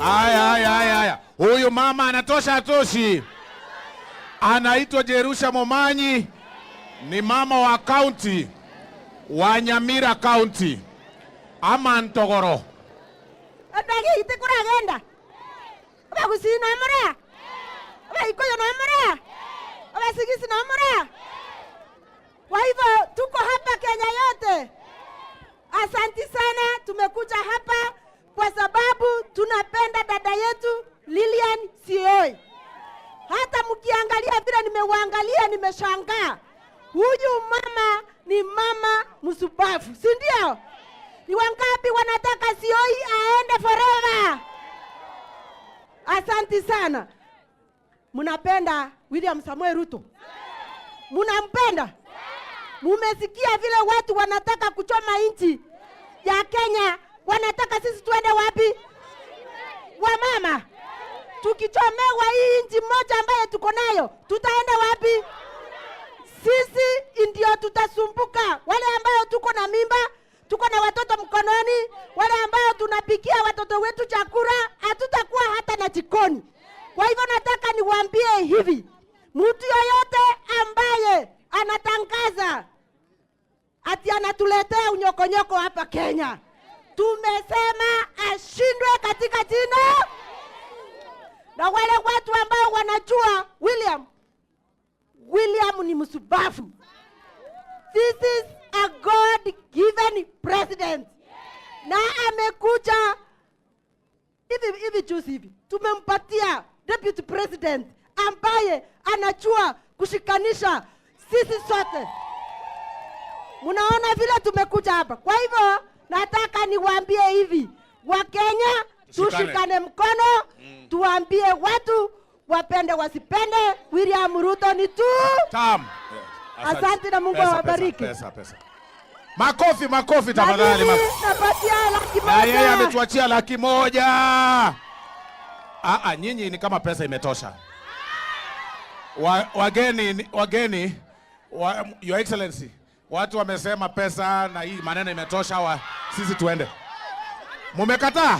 Aya. Huyu mama anatosha atoshi. Anaitwa Jerusha Momanyi, ni mama wa county wa Nyamira County. Ama Ntogoro. Abagi itikura agenda. Abagusina amara. Abaikoyo na amara. Abasigisi na amara. Kwa hivyo tuko hapa Kenya yote. Asanti sana, tumekuja hapa kwa sababu tunapenda dada yetu Lilian Sioi. Hata mkiangalia vile nimewaangalia nimeshangaa. Huyu mama ni mama msubafu, si ndio? Ni wangapi wanataka Sioi aende forever? Asanti sana. Mnapenda William Samoei Ruto? Mnampenda? Mumesikia vile watu wanataka kuchoma nchi ya Kenya, wanataka sisi tuende wapi? Wamama, tukichomewa hii nchi moja ambayo tuko nayo, tutaenda wapi? Sisi ndio tutasumbuka. Wale ambao tuko na mimba, tuko na watoto mkononi, wale ambao tunapikia watoto wetu chakula, hatutakuwa hata na jikoni. Kwa hivyo nataka niwaambie hivi, mtu yoyote ambaye anatangaza ati anatuletea unyokonyoko hapa Kenya, tumesema ashindwe katika jina. Na wale watu ambao wanajua William ni msubafu. This is a God-given president. Na amekuja hivi juzi hivi. Tumempatia deputy president ambaye anajua kushikanisha sisi sote. Munaona vile tumekuja hapa. Kwa hivyo nataka niwaambie hivi, Wakenya tushikane mkono, tuambie watu wapende wasipende, William Ruto ni tu tam. Asante na Mungu awabariki. Pesa. Makofi tafadhali. Napatia laki moja. Na yeye ametuachia laki moja. Nyinyi ni kama pesa imetosha. Wageni, Your Excellency, watu wamesema pesa na hii maneno imetosha, sisi tuende. Mumekataa?